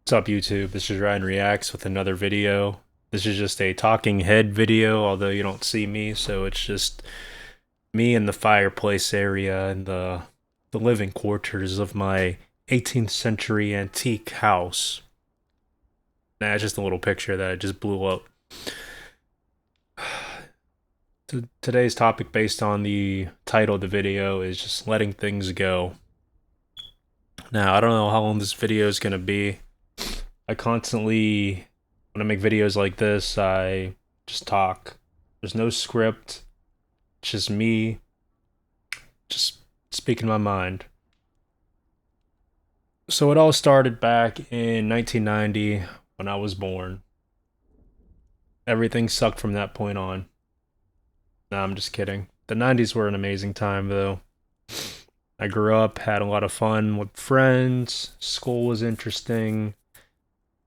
What's up, YouTube? This is RyanREAX with another video. This is just a talking head video, although you don't see me, so it's just me in the fireplace area in the living quarters of my 18th century antique house. Nah, it's just a little picture that I just blew up. Today's topic, based on the title of the video, is just letting things go. Now, I don't know how long this video is going to be. I constantly, when I make videos like this, I just talk. There's no script. It's just me just speaking my mind. So it all started back in 1990 when I was born. Everything sucked from that point on. Nah, I'm just kidding. The 90s were an amazing time, though. I grew up, had a lot of fun with friends. School was interesting.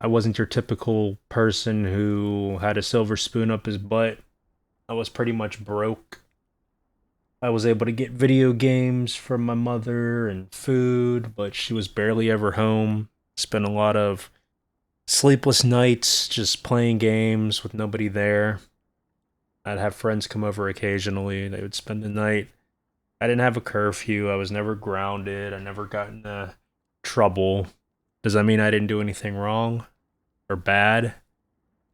I wasn't your typical person who had a silver spoon up his butt. I was pretty much broke. I was able to get video games from my mother and food, but she was barely ever home. Spent a lot of sleepless nights just playing games with nobody there. I'd have friends come over occasionally. They would spend the night. I didn't have a curfew. I was never grounded. I never got into trouble. Does that mean I didn't do anything wrong or bad?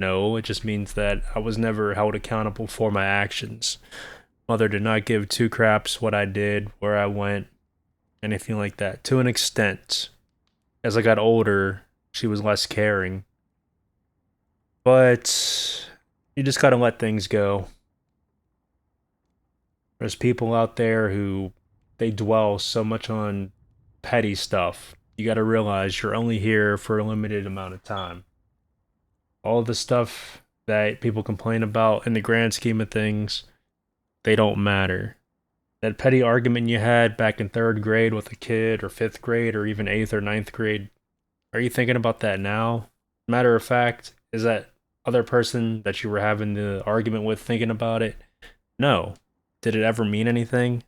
No, it just means that I was never held accountable for my actions. Mother did not give two craps what I did, where I went, anything like that. To an extent. As I got older, she was less caring. But you just gotta let things go. There's people out there who they dwell so much on petty stuff. You gotta realize you're only here for a limited amount of time. All the stuff that people complain about in the grand scheme of things, they don't matter. That petty argument you had back in third grade with a kid, or fifth grade, or even eighth or ninth grade, are you thinking about that now? Matter of fact, is that other person that you were having the argument with thinking about it? No. Did it ever mean anything?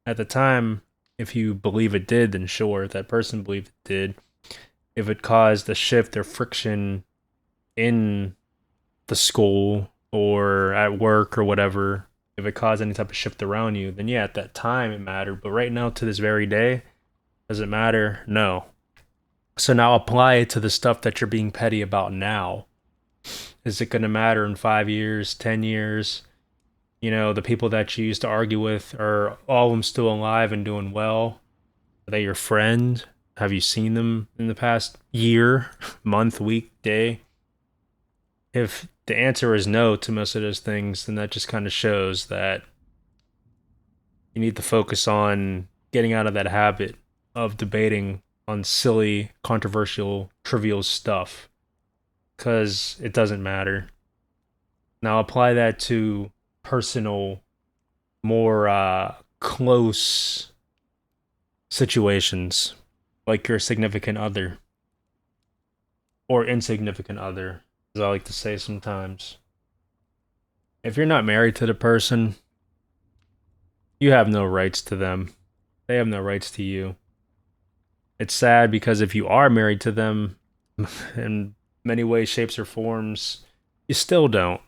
At the time, if you believe it did, then sure, that person believed it did. If it caused a shift or friction in the school or at work or whatever, if it caused any type of shift around you, then yeah, at that time it mattered. But right now, to this very day, does it matter? No. So now apply it to the stuff that you're being petty about now. Is it going to matter in 5 years, 10 years? You know, the people that you used to argue with, are all of them still alive and doing well? Are they your friend? Have you seen them in the past year, month, week, day? If the answer is no to most of those things, then that just kind of shows that you need to focus on getting out of that habit of debating on silly, controversial, trivial stuff, because it doesn't matter. Now apply that to personal, more close situations, like your significant other or insignificant other, as I like to say sometimes. If you're not married to the person, you have no rights to them. They have no rights to you. It's sad because if you are married to them, in many ways, shapes, or forms, you still don't.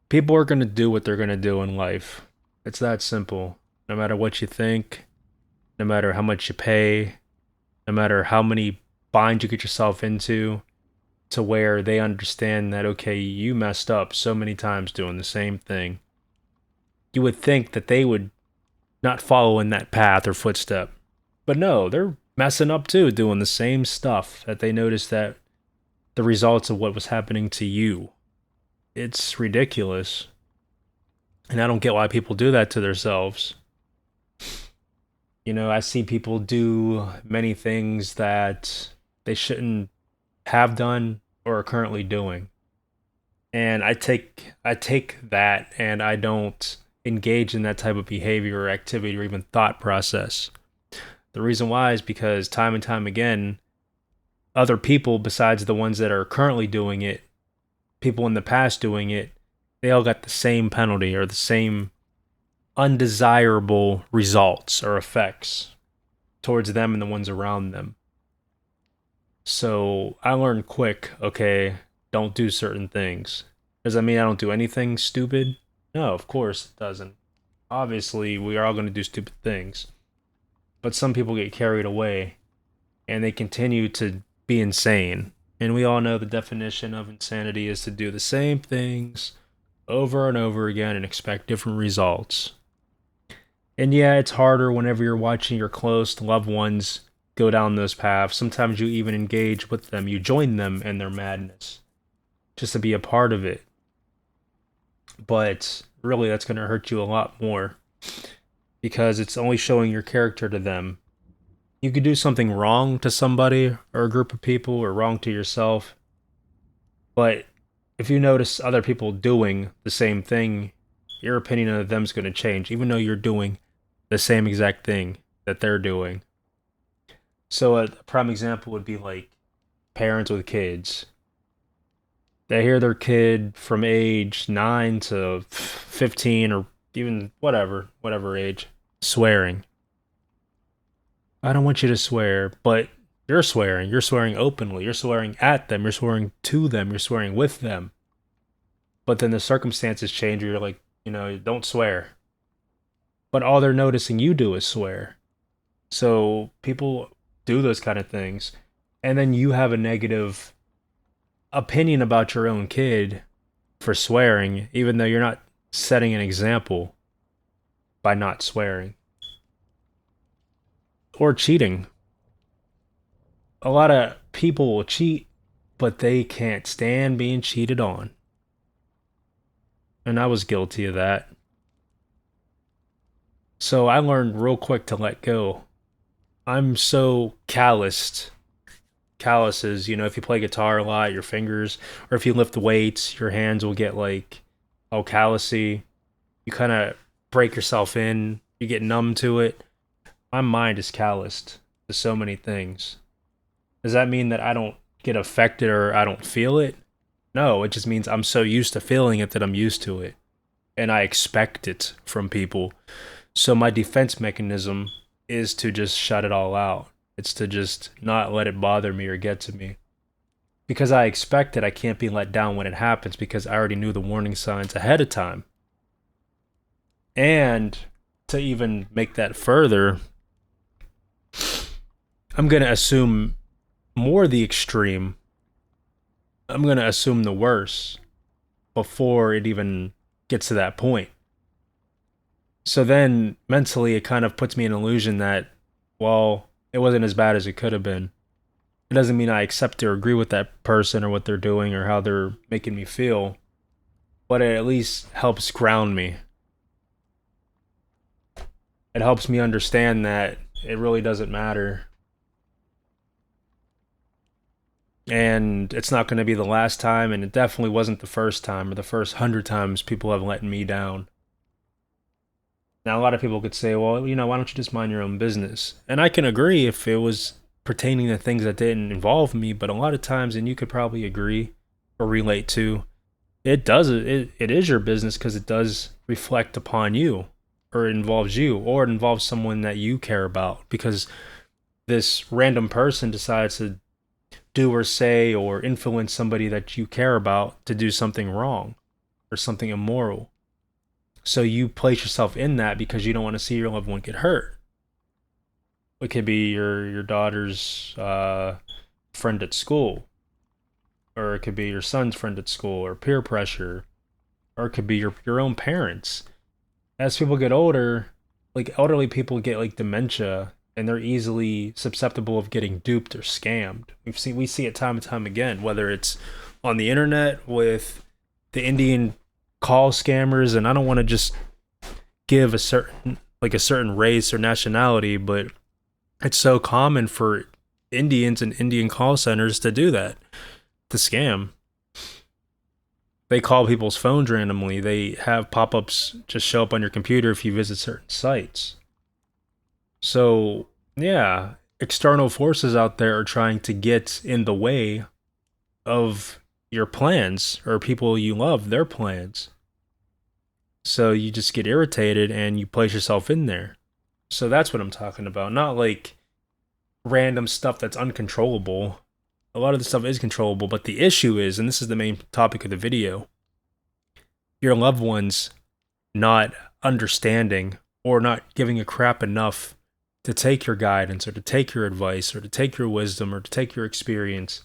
People are going to do what they're going to do in life. It's that simple. No matter what you think, no matter how much you pay, no matter how many binds you get yourself into, to where they understand that, okay, you messed up so many times doing the same thing. You would think that they would not follow in that path or footstep. But no, they're messing up too, doing the same stuff that they noticed that the results of what was happening to you. It's ridiculous. And I don't get why people do that to themselves. You know, I see people do many things that they shouldn't have done or are currently doing. And I take that and I don't engage in that type of behavior or activity or even thought process. The reason why is because time and time again, other people besides the ones that are currently doing it, people in the past doing it, they all got the same penalty or the same undesirable results or effects towards them and the ones around them. So I learned quick, okay, don't do certain things. Does that mean I don't do anything stupid? No, of course it doesn't. Obviously, we are all going to do stupid things. But some people get carried away and they continue to be insane. And we all know the definition of insanity is to do the same things over and over again and expect different results. And yeah, it's harder whenever you're watching your close loved ones go down those paths. Sometimes you even engage with them, you join them in their madness just to be a part of it. But really, that's going to hurt you a lot more because it's only showing your character to them. You could do something wrong to somebody or a group of people or wrong to yourself, but if you notice other people doing the same thing, your opinion of them's going to change, even though you're doing the same exact thing that they're doing. So a prime example would be like parents with kids. They hear their kid from age 9 to 15 or even whatever age, swearing. I don't want you to swear, but you're swearing. You're swearing openly. You're swearing at them. You're swearing to them. You're swearing with them. But then the circumstances change. You're like, don't swear. But all they're noticing you do is swear. So people do those kind of things. And then you have a negative opinion about your own kid for swearing, even though you're not setting an example by not swearing. Or cheating. A lot of people will cheat, but they can't stand being cheated on. And I was guilty of that. So I learned real quick to let go. I'm so calloused. Calluses, if you play guitar a lot, your fingers, or if you lift weights, your hands will get like all callousy. You kind of break yourself in, you get numb to it. My mind is calloused to so many things. Does that mean that I don't get affected or I don't feel it? No, it just means I'm so used to feeling it that I'm used to it. And I expect it from people. So my defense mechanism is to just shut it all out. It's to just not let it bother me or get to me. Because I expect it, I can't be let down when it happens because I already knew the warning signs ahead of time. And to even make that further, I'm going to assume more the extreme. I'm going to assume the worst before it even gets to that point. So then mentally, it kind of puts me in an illusion that, well, it wasn't as bad as it could have been. It doesn't mean I accept or agree with that person or what they're doing or how they're making me feel, but it at least helps ground me. It helps me understand that it really doesn't matter. And it's not going to be the last time, and it definitely wasn't the first time or the first 100 times people have let me down. Now, a lot of people could say, well, why don't you just mind your own business? And I can agree if it was pertaining to things that didn't involve me, but a lot of times, and you could probably agree or relate to, it is your business because it does reflect upon you, or it involves you, or it involves someone that you care about, because this random person decides to do or say or influence somebody that you care about to do something wrong or something immoral. So you place yourself in that because you don't want to see your loved one get hurt. It could be your daughter's friend at school, or it could be your son's friend at school, or peer pressure, or it could be your own parents. As people get older, like elderly people get like dementia, and they're easily susceptible of getting duped or scammed. We see it time and time again, whether it's on the internet with the Indian call scammers, and I don't want to just give a certain race or nationality, but it's so common for Indians and Indian call centers to do that, to scam. They call people's phones randomly. They have pop-ups just show up on your computer if you visit certain sites. So, yeah, external forces out there are trying to get in the way of your plans or people you love, their plans. So you just get irritated and you place yourself in there. So that's what I'm talking about. Not like random stuff that's uncontrollable. A lot of the stuff is controllable, but the issue is, and this is the main topic of the video, your loved ones not understanding or not giving a crap enough to take your guidance or to take your advice or to take your wisdom or to take your experience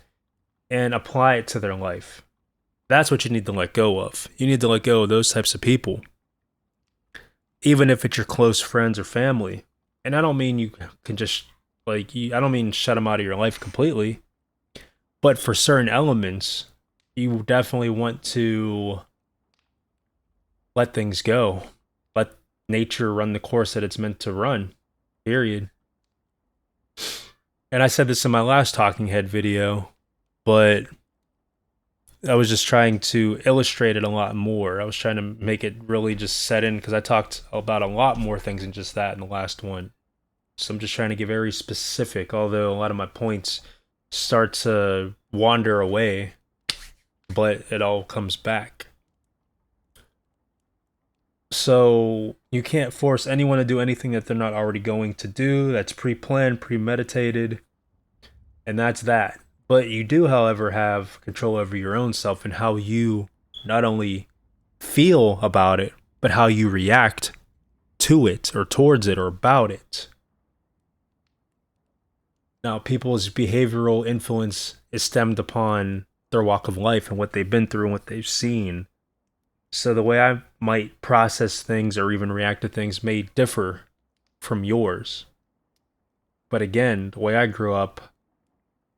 and apply it to their life. That's what you need to let go of. You need to let go of those types of people, even if it's your close friends or family. And I don't mean you can just, I don't mean shut them out of your life completely, but for certain elements, you definitely want to let things go. Let nature run the course that it's meant to run, period. And I said this in my last Talking Head video, but I was just trying to illustrate it a lot more. I was trying to make it really just set in because I talked about a lot more things than just that in the last one. So I'm just trying to get very specific, although a lot of my points start to wander away, but it all comes back. So you can't force anyone to do anything that they're not already going to do. That's pre-planned, premeditated, and that's that. But you do, however, have control over your own self and how you not only feel about it, but how you react to it or towards it or about it. Now, people's behavioral influence is stemmed upon their walk of life and what they've been through and what they've seen. So the way I might process things or even react to things may differ from yours. But again, the way I grew up,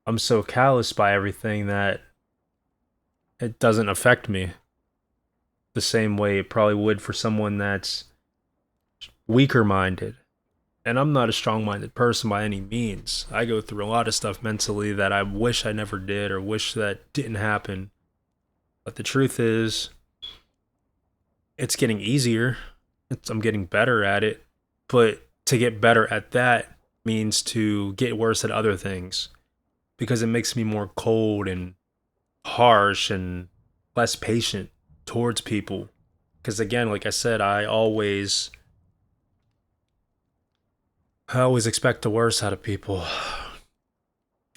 I'm so callous by everything that it doesn't affect me the same way it probably would for someone that's weaker minded. And I'm not a strong minded person by any means. I go through a lot of stuff mentally that I wish I never did or wish that didn't happen. But the truth is, it's getting easier. I'm getting better at it. But to get better at that means to get worse at other things because it makes me more cold and harsh and less patient towards people. Because again, like I said, I always expect the worst out of people.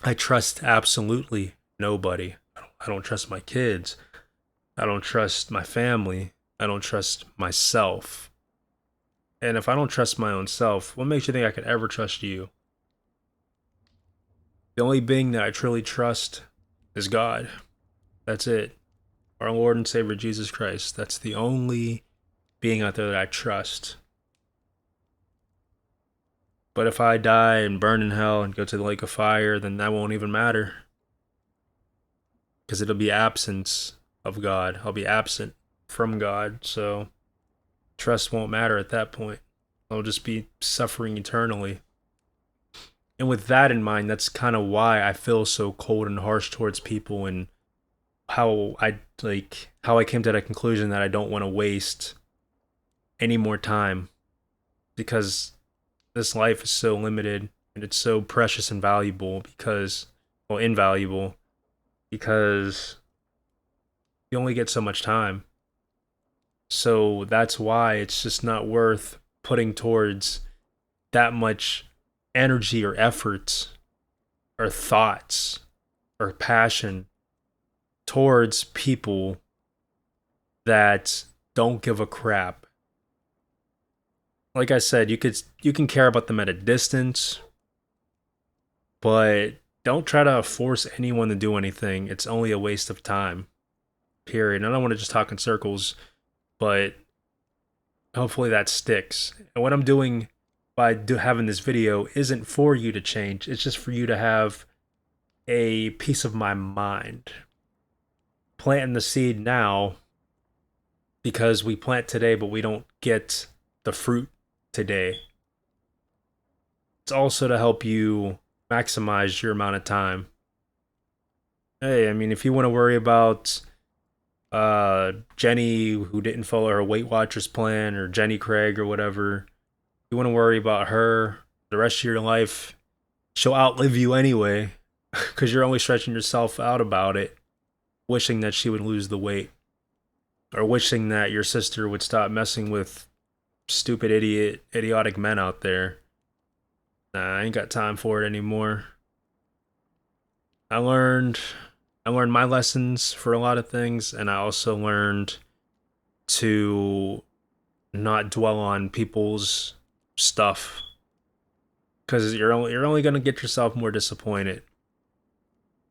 I trust absolutely nobody. I don't trust my kids. I don't trust my family. I don't trust myself. And if I don't trust my own self, what makes you think I could ever trust you? The only being that I truly trust is God. That's it. Our Lord and Savior Jesus Christ. That's the only being out there that I trust. But if I die and burn in hell and go to the lake of fire, then that won't even matter. Because it'll be absence of God. I'll be absent from God. So trust won't matter at that point. I'll just be suffering eternally. And with that in mind, that's kind of why I feel so cold and harsh towards people and how I came to that conclusion that I don't want to waste any more time because this life is so limited and it's so precious and valuable invaluable because you only get so much time. So that's why it's just not worth putting towards that much energy or efforts or thoughts or passion towards people that don't give a crap. Like I said, you can care about them at a distance, but don't try to force anyone to do anything. It's only a waste of time. Period. I don't want to just talk in circles, but hopefully that sticks. And what I'm doing by having this video isn't for you to change. It's just for you to have a piece of my mind. Planting the seed now because we plant today, but we don't get the fruit today. It's also to help you maximize your amount of time. Hey, I mean, if you want to worry about Jenny who didn't follow her Weight Watchers plan or Jenny Craig or whatever, you want to worry about her the rest of your life, she'll outlive you anyway because you're only stretching yourself out about it, wishing that she would lose the weight or wishing that your sister would stop messing with stupid idiotic men out there. Nah, I ain't got time for it anymore. I learned I learned my lessons for a lot of things, and I also learned to not dwell on people's stuff because you're only gonna get yourself more disappointed.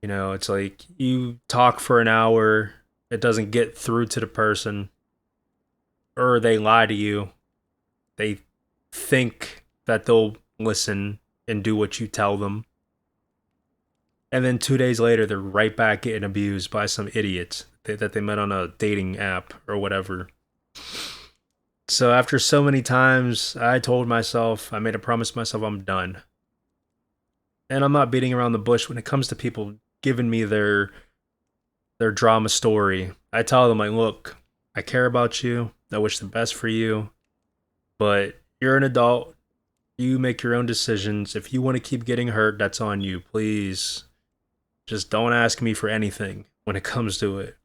You know, it's like you talk for an hour, it doesn't get through to the person, or they lie to you. They think that they'll listen and do what you tell them. And then 2 days later, they're right back getting abused by some idiot that they met on a dating app or whatever. So after so many times, I made a promise to myself, I'm done. And I'm not beating around the bush when it comes to people giving me their drama story. I tell them like, look, I care about you. I wish the best for you, but you're an adult. You make your own decisions. If you want to keep getting hurt, that's on you. Please, just don't ask me for anything when it comes to it.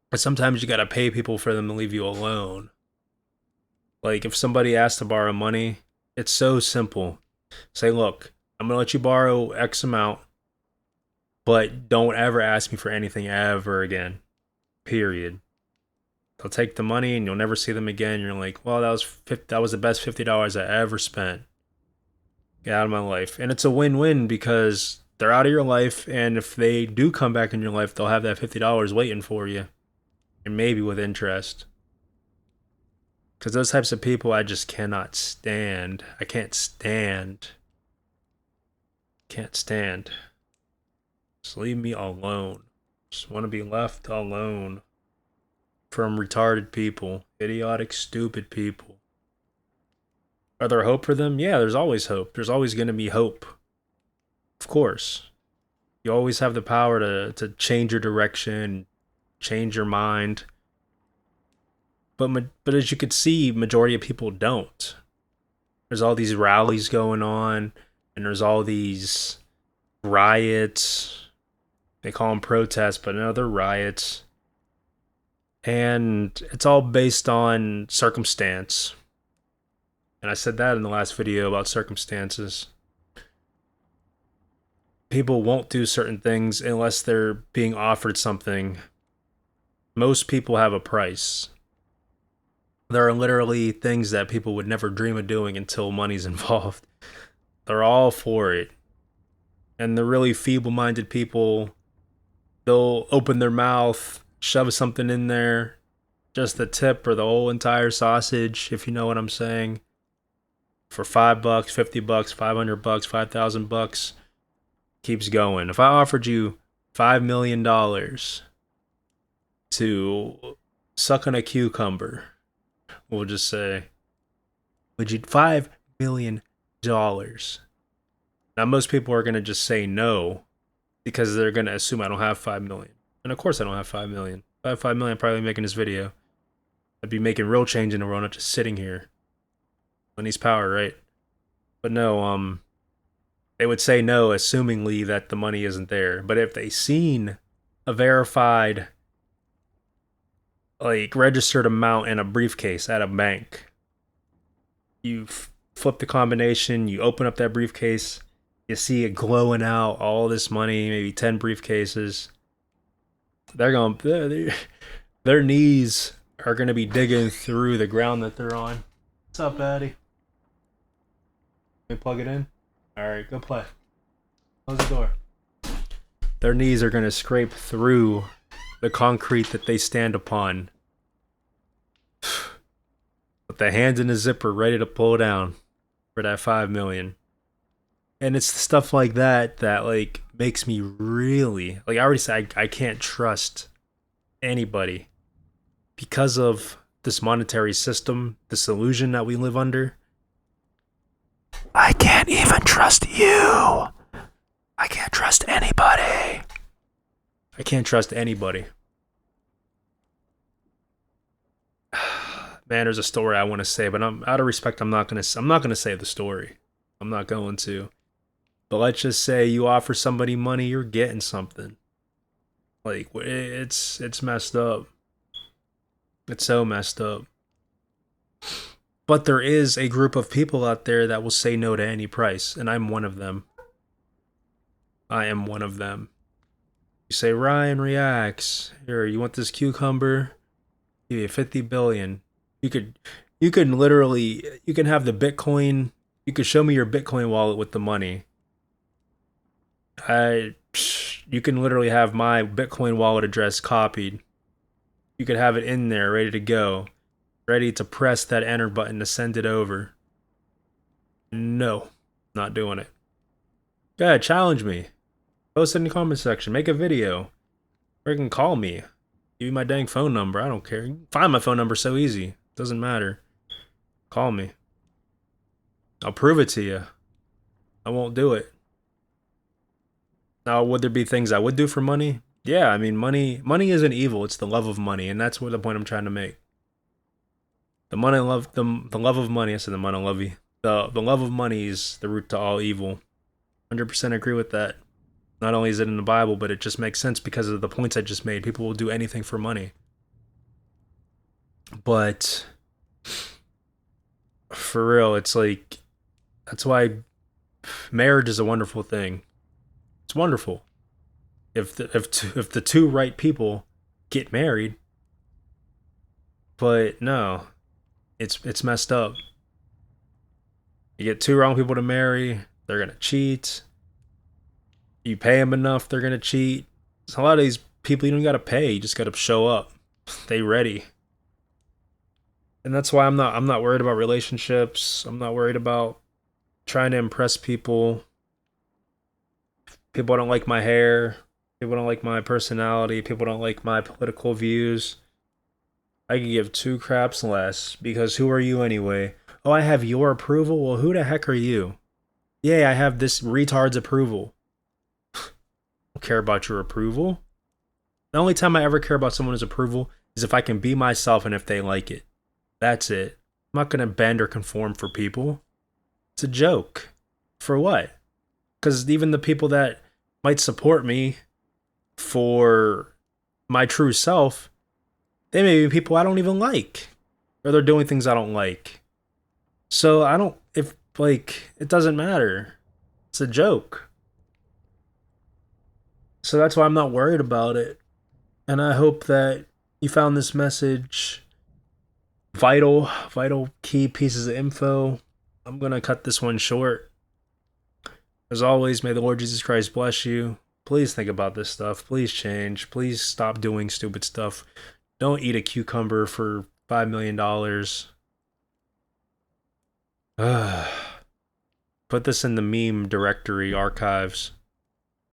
But sometimes you gotta pay people for them to leave you alone. Like if somebody asks to borrow money, it's so simple. Say, look, I'm gonna let you borrow X amount, but don't ever ask me for anything ever again. Period. They'll take the money and you'll never see them again. You're like, well, that was the best $50 I ever spent. Get out of my life. And it's a win-win because they're out of your life, and if they do come back in your life, they'll have that $50 waiting for you. And maybe with interest. Because those types of people I just cannot stand. I can't stand. Can't stand. Just leave me alone. Just want to be left alone from retarded people, idiotic, stupid people. Are there hope for them? Yeah, there's always hope. There's always going to be hope. Of course. You always have the power to change your direction, change your mind. But as you could see, majority of people don't. There's all these rallies going on, and there's all these riots. They call them protests, but no, they're riots. And it's all based on circumstance. And I said that in the last video about circumstances. People won't do certain things unless they're being offered something. Most people have a price. There are literally things that people would never dream of doing until money's involved. They're all for it. And the really feeble-minded people, they'll open their mouth, shove something in there, just the tip or the whole entire sausage, if you know what I'm saying, for $5, $50, $500, $5,000. Keeps going. If I offered you $5 million to suck on a cucumber, we'll just say, would you $5 million? Now most people are gonna just say no because they're gonna assume I don't have 5 million. And of course I don't have 5 million. If I have 5 million, I'd probably be making this video. I'd be making real change in the world, not just sitting here. Money's power, right? But no, they would say no, assumingly that the money isn't there. But if they seen a verified, like, registered amount in a briefcase at a bank, you flip the combination, you open up that briefcase, you see it glowing out, all this money, maybe 10 briefcases. Their knees are gonna be digging through the ground that they're on. What's up, Daddy? Let me plug it in. All right, go play. Close the door. Their knees are gonna scrape through the concrete that they stand upon, with the hands in the zipper ready to pull down for that 5 million. And it's stuff like that like makes me really, like, I already said, I can't trust anybody because of this monetary system, this illusion that we live under. I can't even trust you. I can't trust anybody. I can't trust anybody. Man, there's a story I want to say, but I'm out of respect. I'm not gonna say the story. I'm not going to. But let's just say you offer somebody money, you're getting something. Like, it's messed up. It's so messed up. But there is a group of people out there that will say no to any price, and I'm one of them. I am one of them. You say RyanREAX. Here, you want this cucumber? Give you 50 billion. You could you can literally you can have the Bitcoin. You could show me your Bitcoin wallet with the money. I you can literally have my Bitcoin wallet address copied. You could have it in there ready to go, ready to press that enter button to send it over. No, not doing it. Go ahead, challenge me. Post it in the comment section. Make a video. Or you can call me. Give you my dang phone number. I don't care. You can find my phone number so easy. Doesn't matter. Call me. I'll prove it to you. I won't do it. Now, would there be things I would do for money? Yeah, I mean, money isn't evil. It's the love of money, and that's what the point I'm trying to make. The love of money. I said the money lovey. The love of money is the root to all evil. 100% agree with that. Not only is it in the Bible, but it just makes sense because of the points I just made. People will do anything for money. But for real, it's like that's why marriage is a wonderful thing. It's wonderful. If the two right people get married, but no, it's messed up. You get two wrong people to marry, they're gonna cheat. You pay them enough, they're gonna cheat. So a lot of these people you don't gotta pay, you just gotta show up. They ready. And that's why I'm not worried about relationships. I'm not worried about trying to impress people. People don't like my hair. People don't like my personality. People don't like my political views. I could give two craps less because who are you anyway? Oh, I have your approval? Well, who the heck are you? Yeah, I have this retard's approval. I don't care about your approval. The only time I ever care about someone's approval is if I can be myself and if they like it. That's it. I'm not going to bend or conform for people. It's a joke. For what? Because even the people that might support me for my true self, they may be people I don't even like. Or they're doing things I don't like. So I don't, if, like, it doesn't matter. It's a joke. So that's why I'm not worried about it. And I hope that you found this message vital key pieces of info. I'm going to cut this one short. As always, may the Lord Jesus Christ bless you. Please think about this stuff. Please change. Please stop doing stupid stuff. Don't eat a cucumber for $5 million. Put this in the meme directory archives.